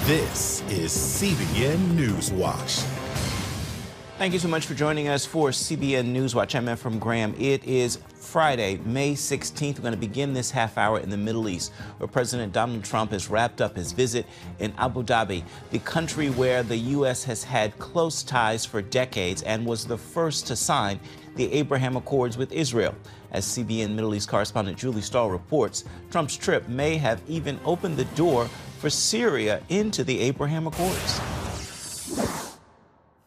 This is CBN NewsWatch. Thank you so much for joining us for CBN Newswatch. I'm Ephraim Graham. It is Friday, May 16th. We're going to begin this half hour in the Middle East, where President Donald Trump has wrapped up his visit in Abu Dhabi, the country where the U.S. has had close ties for decades and was the first to sign the Abraham Accords with Israel. As CBN Middle East correspondent Julie Stahl reports, Trump's trip may have even opened the door for Syria into the Abraham Accords.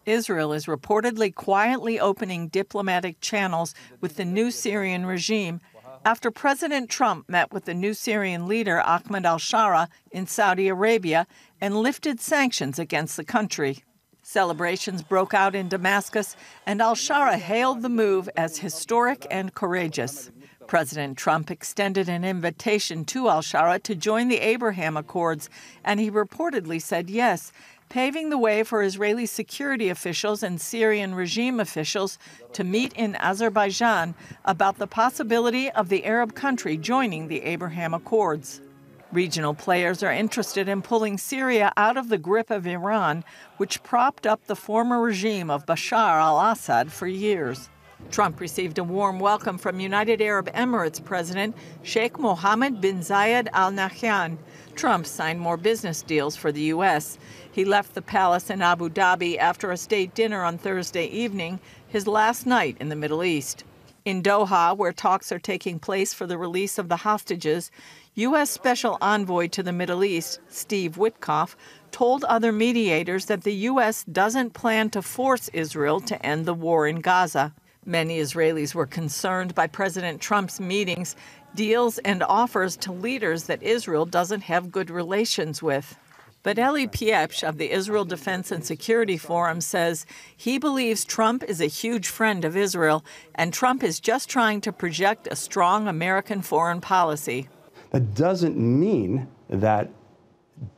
Israel is reportedly quietly opening diplomatic channels with the new Syrian regime after President Trump met with the new Syrian leader Ahmed al-Shara in Saudi Arabia and lifted sanctions against the country. Celebrations broke out in Damascus, and al-Shara hailed the move as historic and courageous. President Trump extended an invitation to al-Shara to join the Abraham Accords, and he reportedly said yes, paving the way for Israeli security officials and Syrian regime officials to meet in Azerbaijan about the possibility of the Arab country joining the Abraham Accords. Regional players are interested in pulling Syria out of the grip of Iran, which propped up the former regime of Bashar al-Assad for years. Trump received a warm welcome from United Arab Emirates President Sheikh Mohammed bin Zayed Al Nahyan. Trump signed more business deals for the U.S. He left the palace in Abu Dhabi after a state dinner on Thursday evening, his last night in the Middle East. In Doha, where talks are taking place for the release of the hostages, U.S. Special Envoy to the Middle East, Steve Witkoff, told other mediators that the U.S. doesn't plan to force Israel to end the war in Gaza. Many Israelis were concerned by President Trump's meetings, deals, and offers to leaders that Israel doesn't have good relations with. But Eli Piepsh of the Israel Defense and Security Forum says he believes Trump is a huge friend of Israel, and Trump is just trying to project a strong American foreign policy. That doesn't mean that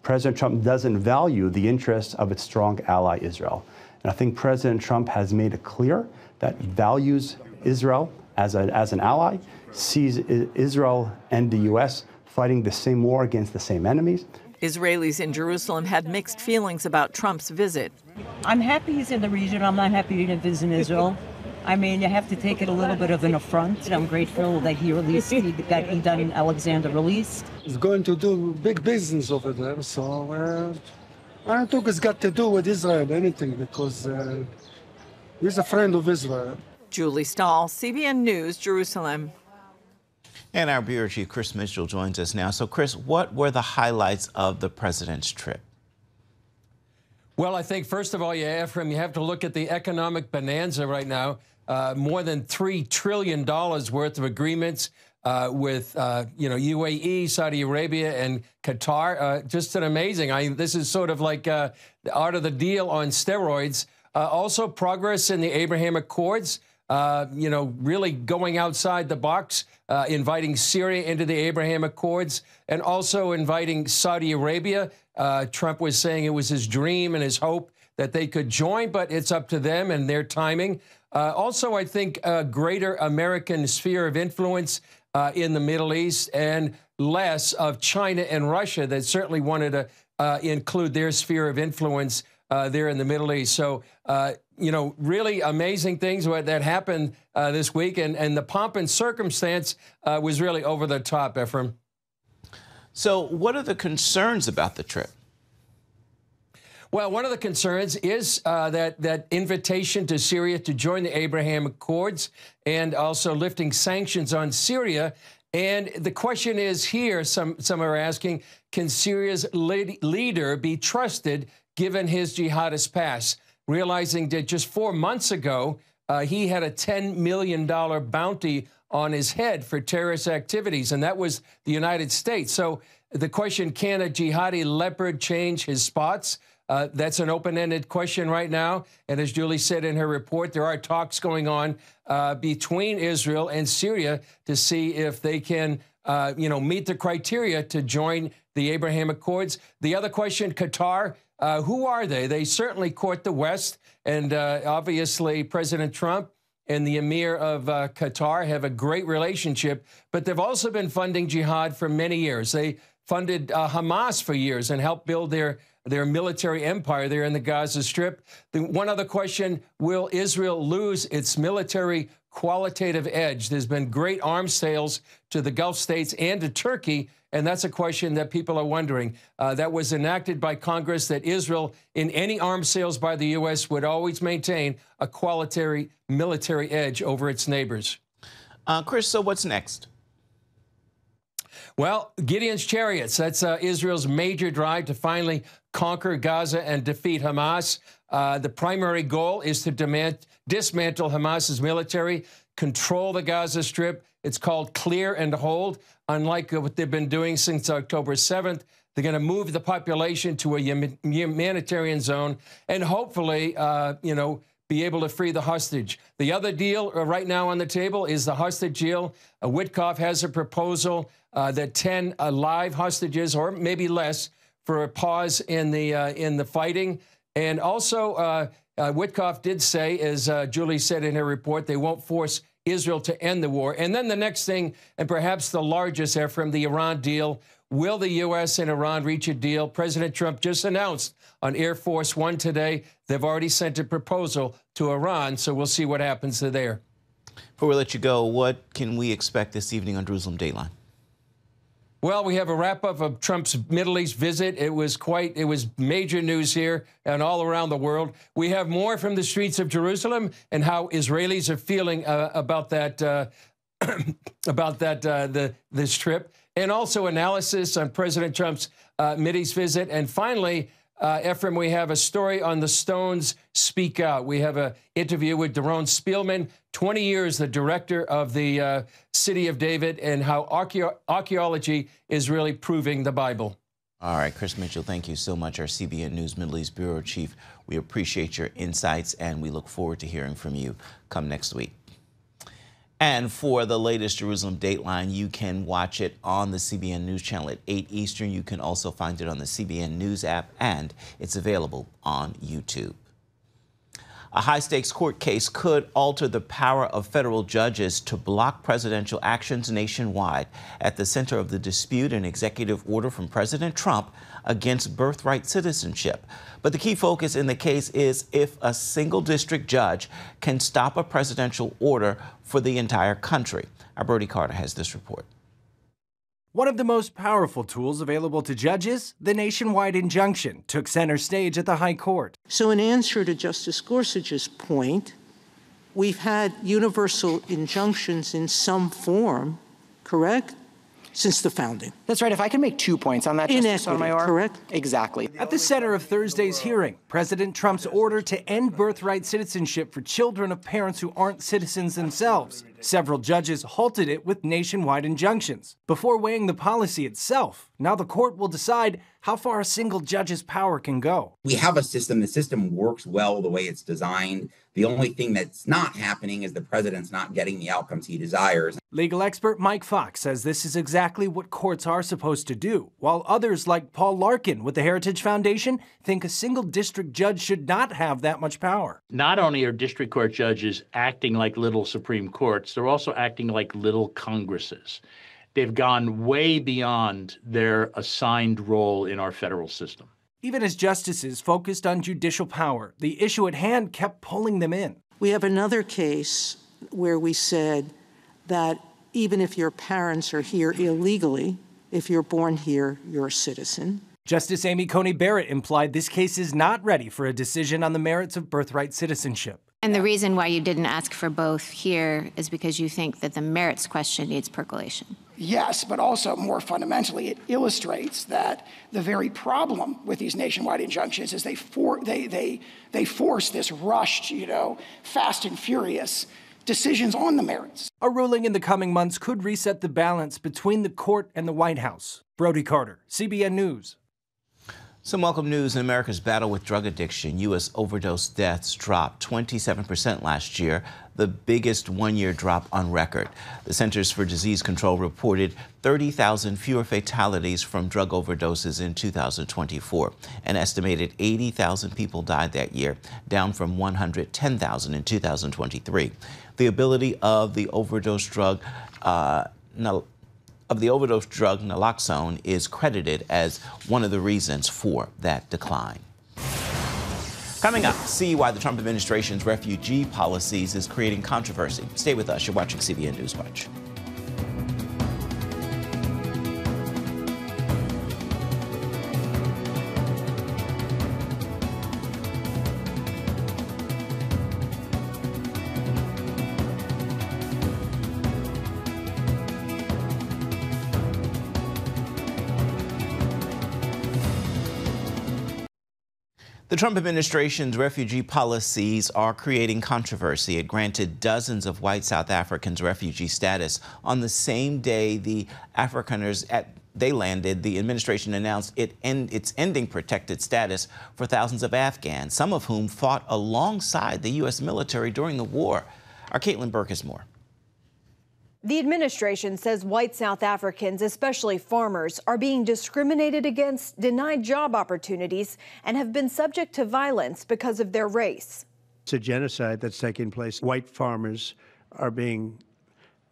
President Trump doesn't value the interests of its strong ally, Israel. And I think President Trump has made it clear that values Israel as an ally, sees Israel and the U.S. fighting the same war against the same enemies. Israelis in Jerusalem had mixed feelings about Trump's visit. I'm happy he's in the region. I'm not happy he didn't visit Israel. I mean, you have to take it a little bit of an affront. I'm grateful that he got Idan Alexander released. He's going to do big business over there, so I don't think it's got to do with Israel anything, because he's a friend of Israel. Julie Stahl, CBN News, Jerusalem. And our bureau chief, Chris Mitchell, joins us now. So, Chris, what were the highlights of the president's trip? Well, I think, first of all, Ephraim, you have to look at the economic bonanza right now. More than $3 trillion worth of agreements with, UAE, Saudi Arabia, and Qatar. Just an amazing. This is sort of like the art of the deal on steroids. Also, progress in the Abraham Accords. Really going outside the box, inviting Syria into the Abraham Accords, and also inviting Saudi Arabia. Trump was saying it was his dream and his hope that they could join, but it's up to them and their timing. Also, I think a greater American sphere of influence in the Middle East, and less of China and Russia that certainly wanted to include their sphere of influence there in the Middle East. So, really amazing things that happened this week. And the pomp and circumstance was really over the top, Ephraim. So what are the concerns about the trip? Well, one of the concerns is that invitation to Syria to join the Abraham Accords, and also lifting sanctions on Syria. And the question is here, some are asking, can Syria's leader be trusted given his jihadist past? Realizing that just 4 months ago, he had a $10 million bounty on his head for terrorist activities, and that was the United States. So the question, can a jihadi leopard change his spots? That's an open-ended question right now. And as Julie said in her report, there are talks going on between Israel and Syria to see if they can, meet the criteria to join the Abraham Accords. The other question, Qatar, who are they? They certainly court the West, and obviously President Trump and the Emir of Qatar have a great relationship, but they've also been funding jihad for many years. They funded Hamas for years and helped build their military empire there in the Gaza Strip. One other question, will Israel lose its military qualitative edge? There's been great arms sales to the Gulf states and to Turkey, and that's a question that people are wondering. That was enacted by Congress that Israel, in any arms sales by the U.S., would always maintain a qualitative military edge over its neighbors. Chris, so what's next? Well, Gideon's Chariots, that's Israel's major drive to finally conquer Gaza and defeat Hamas. The primary goal is to dismantle Hamas's military, control the Gaza Strip. It's called clear and hold. Unlike what they've been doing since October 7th, they're going to move the population to a humanitarian zone and hopefully, be able to free the hostage. The other deal right now on the table is the hostage deal. Witkoff has a proposal that 10 live hostages, or maybe less, for a pause in the fighting. And also, Witkoff did say, as Julie said in her report, they won't force Israel to end the war. And then the next thing, and perhaps the largest, Ephraim, the Iran deal. Will the U.S. and Iran reach a deal? President Trump just announced on Air Force One today they've already sent a proposal to Iran, so we'll see what happens there. Before we let you go, what can we expect this evening on Jerusalem Dateline? Well, we have a wrap-up of Trump's Middle East visit. It was major news here and all around the world. We have more from the streets of Jerusalem and how Israelis are feeling about that, this trip, and also analysis on President Trump's Middle East visit. And finally, Ephraim, we have a story on the Stones Speak Out. We have an interview with Daron Spielman, 20 years the director of the City of David, and how archaeology is really proving the Bible. All right, Chris Mitchell, thank you so much, our CBN News Middle East Bureau Chief. We appreciate your insights, and we look forward to hearing from you come next week. And for the latest Jerusalem Dateline, you can watch it on the CBN News Channel at 8 Eastern. You can also find it on the CBN News app, and it's available on YouTube. A high-stakes court case could alter the power of federal judges to block presidential actions nationwide. At the center of the dispute, an executive order from President Trump against birthright citizenship. But the key focus in the case is if a single district judge can stop a presidential order for the entire country. Our Brody Carter has this report. One of the most powerful tools available to judges, the nationwide injunction, took center stage at the High Court. So in answer to Justice Gorsuch's point, we've had universal injunctions in some form, correct? Since the founding. That's right. If I can make 2 points on that, Justice Sotomayor. Correct? Exactly. At the center of Thursday's hearing, President Trump's order to end birthright citizenship for children of parents who aren't citizens themselves. Several judges halted it with nationwide injunctions. Before weighing the policy itself, now the court will decide how far a single judge's power can go. We have a system. The system works well the way it's designed. The only thing that's not happening is the president's not getting the outcomes he desires. Legal expert Mike Fox says this is exactly what courts are supposed to do, while others like Paul Larkin with the Heritage Foundation think a single district judge should not have that much power. Not only are district court judges acting like little Supreme Courts, they're also acting like little Congresses. They've gone way beyond their assigned role in our federal system. Even as justices focused on judicial power, the issue at hand kept pulling them in. We have another case where we said that even if your parents are here illegally, if you're born here, you're a citizen. Justice Amy Coney Barrett implied this case is not ready for a decision on the merits of birthright citizenship. And the reason why you didn't ask for both here is because you think that the merits question needs percolation. Yes, but also more fundamentally, it illustrates that the very problem with these nationwide injunctions is they force this rushed, fast and furious decisions on the merits. A ruling in the coming months could reset the balance between the court and the White House. Brody Carter, CBN News. Some welcome news in America's battle with drug addiction. U.S. overdose deaths dropped 27% last year, the biggest one-year drop on record. The Centers for Disease Control reported 30,000 fewer fatalities from drug overdoses in 2024. An estimated 80,000 people died that year, down from 110,000 in 2023. The ability of the overdose drug of the overdose drug naloxone is credited as one of the reasons for that decline. Coming up, see why the Trump administration's refugee policies is creating controversy. Stay with us. You're watching CBN NewsWatch. The Trump administration's refugee policies are creating controversy. It granted dozens of white South Africans refugee status on the same day the Afrikaners they landed. The administration announced it's ending protected status for thousands of Afghans, some of whom fought alongside the U.S. military during the war. Our Caitlin Burke has more. The administration says white South Africans, especially farmers, are being discriminated against, denied job opportunities, and have been subject to violence because of their race. It's a genocide that's taking place. White farmers are being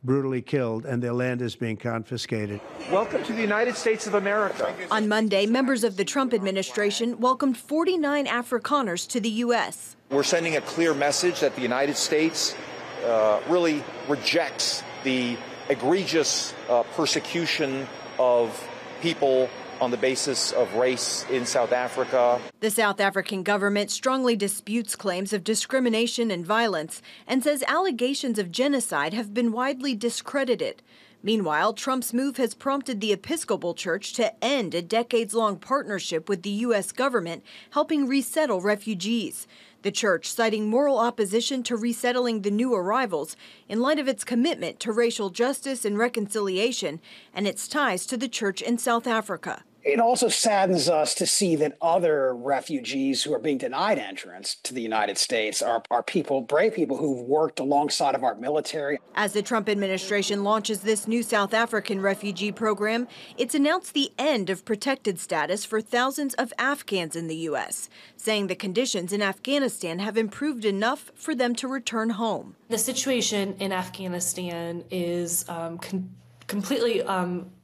brutally killed and their land is being confiscated. Welcome to the United States of America. On Monday, members of the Trump administration welcomed 49 Afrikaners to the U.S. We're sending a clear message that the United States really rejects the egregious persecution of people on the basis of race in South Africa. The South African government strongly disputes claims of discrimination and violence and says allegations of genocide have been widely discredited. Meanwhile, Trump's move has prompted the Episcopal Church to end a decades-long partnership with the U.S. government, helping resettle refugees. The church citing moral opposition to resettling the new arrivals in light of its commitment to racial justice and reconciliation and its ties to the church in South Africa. It also saddens us to see that other refugees who are being denied entrance to the United States are people, brave people who've worked alongside of our military. As the Trump administration launches this new South African refugee program, it's announced the end of protected status for thousands of Afghans in the U.S., saying the conditions in Afghanistan have improved enough for them to return home. The situation in Afghanistan is completely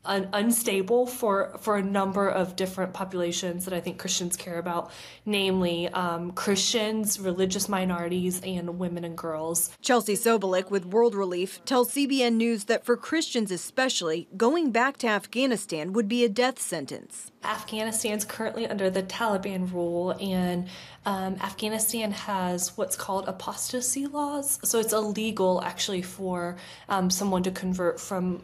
unstable for a number of different populations that I think Christians care about, namely Christians, religious minorities, and women and girls. Chelsea Sobolik with World Relief tells CBN News that for Christians especially, going back to Afghanistan would be a death sentence. Afghanistan's currently under the Taliban rule, and Afghanistan has what's called apostasy laws. So it's illegal actually for someone to convert from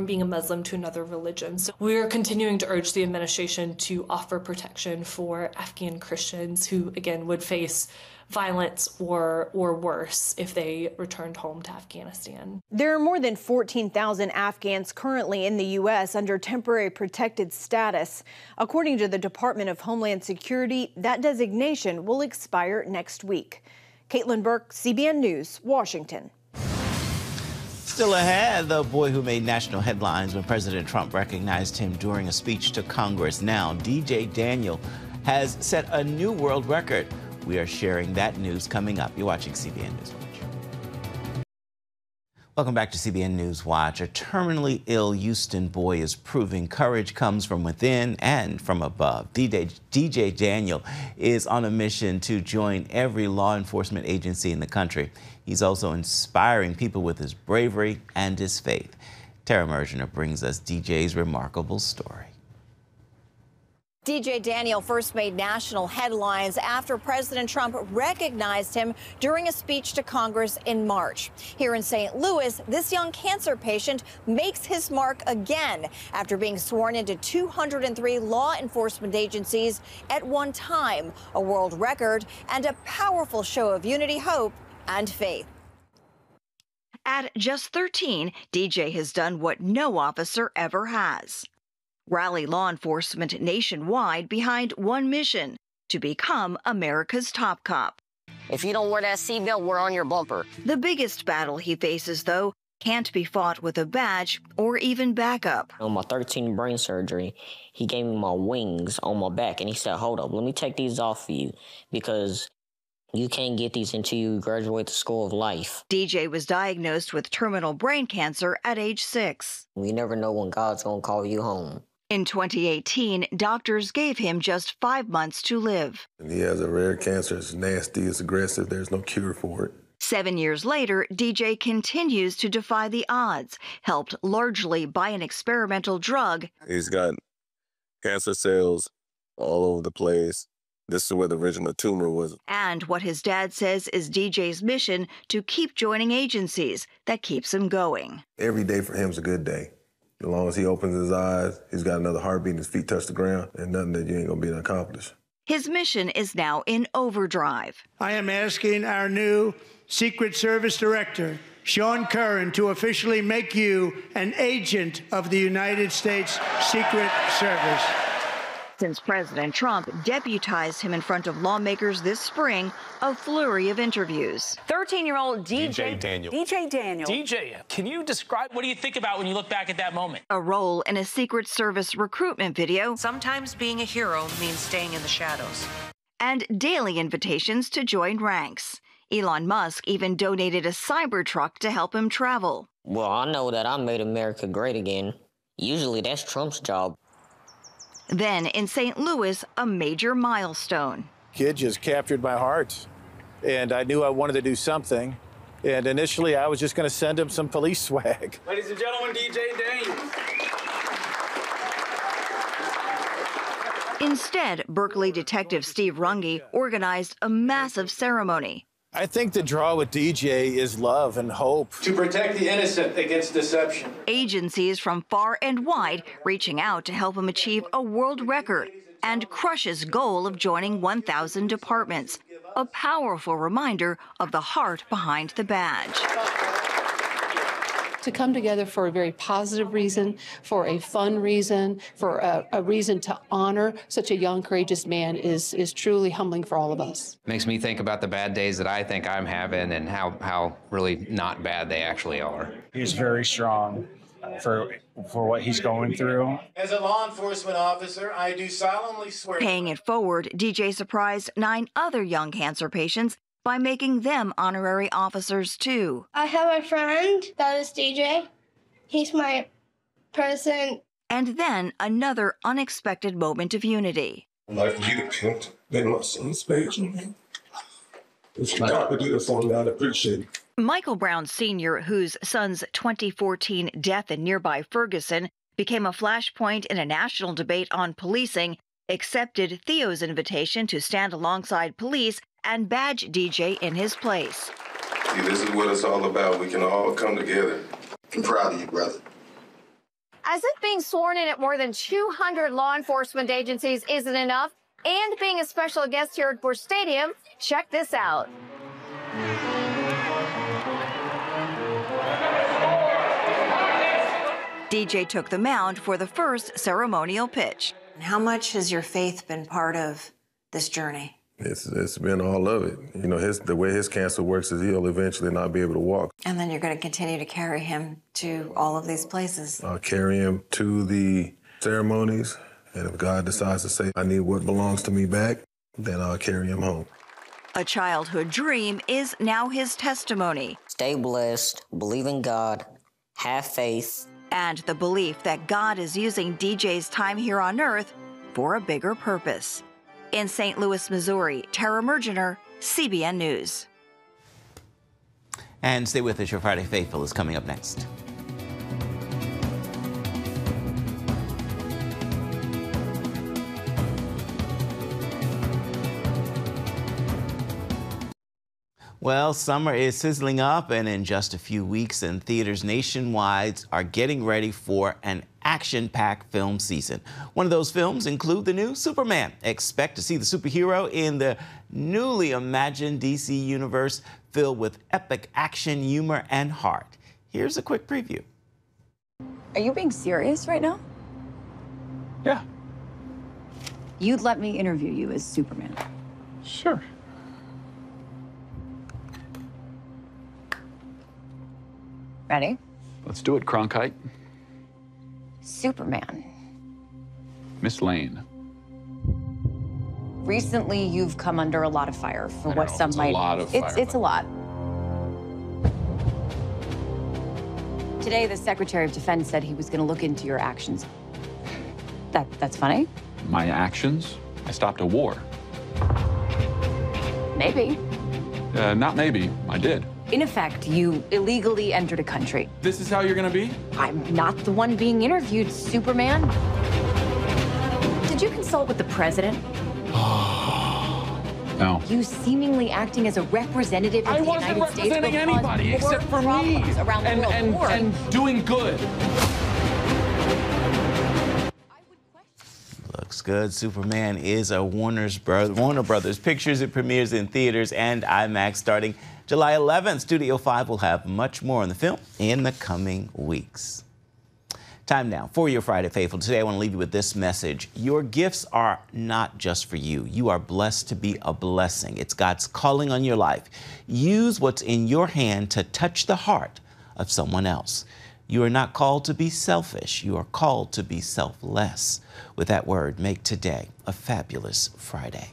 being a Muslim to another religion. So we're continuing to urge the administration to offer protection for Afghan Christians who, again, would face violence or worse if they returned home to Afghanistan. There are more than 14,000 Afghans currently in the U.S. under temporary protected status. According to the Department of Homeland Security, that designation will expire next week. Caitlin Burke, CBN News, Washington. Still ahead, the boy who made national headlines when President Trump recognized him during a speech to Congress. Now, DJ Daniel has set a new world record. We are sharing that news coming up. You're watching CBN News Watch. Welcome back to CBN News Watch. A terminally ill Houston boy is proving courage comes from within and from above. DJ Daniel is on a mission to join every law enforcement agency in the country. He's also inspiring people with his bravery and his faith. Tara Mergener brings us DJ's remarkable story. DJ Daniel first made national headlines after President Trump recognized him during a speech to Congress in March. Here in St. Louis, this young cancer patient makes his mark again after being sworn into 203 law enforcement agencies at one time, a world record and a powerful show of unity, hope, and faith. At just 13, DJ has done what no officer ever has. Rally law enforcement nationwide behind one mission: to become America's top cop. If you don't wear that seatbelt, we're on your bumper. The biggest battle he faces, though, can't be fought with a badge or even backup. On my 13th brain surgery, he gave me my wings on my back, and he said, hold up, let me take these off for you, because You can't get these until you graduate the school of life. DJ was diagnosed with terminal brain cancer at age 6. We never know when God's gonna call you home. In 2018, doctors gave him just 5 months to live. And he has a rare cancer. It's nasty, it's aggressive, there's no cure for it. 7 years later, DJ continues to defy the odds, helped largely by an experimental drug. He's got cancer cells all over the place. This is where the original tumor was. And what his dad says is DJ's mission to keep joining agencies that keeps him going. Every day for him is a good day. As long as he opens his eyes, he's got another heartbeat and his feet touch the ground, and nothing that you ain't gonna be able to accomplish. His mission is now in overdrive. I am asking our new Secret Service Director, Sean Curran, to officially make you an agent of the United States Secret Service. Since President Trump deputized him in front of lawmakers this spring, a flurry of interviews. 13-year-old DJ Daniel. DJ Daniel. DJ, can you describe, what do you think about when you look back at that moment? A role in a Secret Service recruitment video. Sometimes being a hero means staying in the shadows. And daily invitations to join ranks. Elon Musk even donated a Cybertruck to help him travel. Well, I know that I made America great again. Usually that's Trump's job. Then in St. Louis, a major milestone. Kid just captured my heart, and I knew I wanted to do something. And initially, I was just going to send him some police swag. Ladies and gentlemen, DJ Daniel. Instead, Berkeley detective Steve Runge organized a massive ceremony. I think the draw with DJ is love and hope. To protect the innocent against deception. Agencies from far and wide reaching out to help him achieve a world record and crush his goal of joining 1,000 departments. A powerful reminder of the heart behind the badge. To come together for a very positive reason, for a fun reason, for a reason to honor such a young, courageous man is truly humbling for all of us. Makes me think about the bad days that I think I'm having and how really not bad they actually are. He's very strong for what he's going through. As a law enforcement officer, I do solemnly swear. Paying it forward, DJ surprised 9 other young cancer patients by making them honorary officers, too. I have a friend that is DJ. He's my person. And then another unexpected moment of unity. I'd like for you to count in my son's page. If you got to do this for me, I'd appreciate it. Michael Brown Sr., whose son's 2014 death in nearby Ferguson became a flashpoint in a national debate on policing, accepted Theo's invitation to stand alongside police and badge DJ in his place. See, this is what it's all about. We can all come together. I'm proud of you, brother. As if being sworn in at more than 200 law enforcement agencies isn't enough, and being a special guest here at Busch Stadium, check this out. DJ took the mound for the first ceremonial pitch. How much has your faith been part of this journey? It's been all of it. You know, the way his cancer works is he'll eventually not be able to walk. And then you're going to continue to carry him to all of these places. I'll carry him to the ceremonies, and if God decides to say, I need what belongs to me back, then I'll carry him home. A childhood dream is now his testimony. Stay blessed, believe in God, have faith. And the belief that God is using DJ's time here on Earth for a bigger purpose. In St. Louis, Missouri, Tara Mergener, CBN News. And stay with us. Your Friday Faithful is coming up next. Well, summer is sizzling up, and in just a few weeks, and theaters nationwide are getting ready for an action-packed film season. One of those films include the new Superman. Expect to see the superhero in the newly imagined DC universe filled with epic action, humor, and heart. Here's a quick preview. Are you being serious right now? Yeah. You'd let me interview you as Superman? Sure. Ready? Let's do it, Cronkite. Superman. Miss Lane. Recently, you've come under a lot of fire for what some it's might. a lot of fire. It's a lot. Today, the Secretary of Defense said he was going to look into your actions. That's funny? My actions? I stopped a war. Maybe. Not maybe. I did. In effect, you illegally entered a country. This is how you're gonna be? I'm not the one being interviewed, Superman. Did you consult with the president? No. You seemingly acting as a representative of the United States. I wasn't representing anybody except for me around the world. And doing good. Looks good. Superman is a Warner Brothers Pictures. It premieres in theaters and IMAX starting July 11th. Studio 5 will have much more on the film in the coming weeks. Time now for your Friday Faithful. Today I want to leave you with this message. Your gifts are not just for you. You are blessed to be a blessing. It's God's calling on your life. Use what's in your hand to touch the heart of someone else. You are not called to be selfish. You are called to be selfless. With that word, make today a fabulous Friday.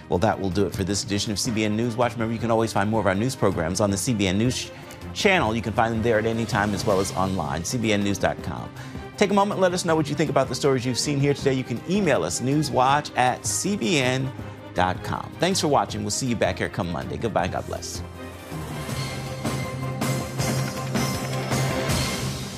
Well, that will do it for this edition of CBN News Watch. Remember, you can always find more of our news programs on the CBN News Channel. You can find them there at any time as well as online, cbnnews.com. Take a moment and let us know what you think about the stories you've seen here today. You can email us, newswatch@cbn.com. Thanks for watching. We'll see you back here come Monday. Goodbye. God bless.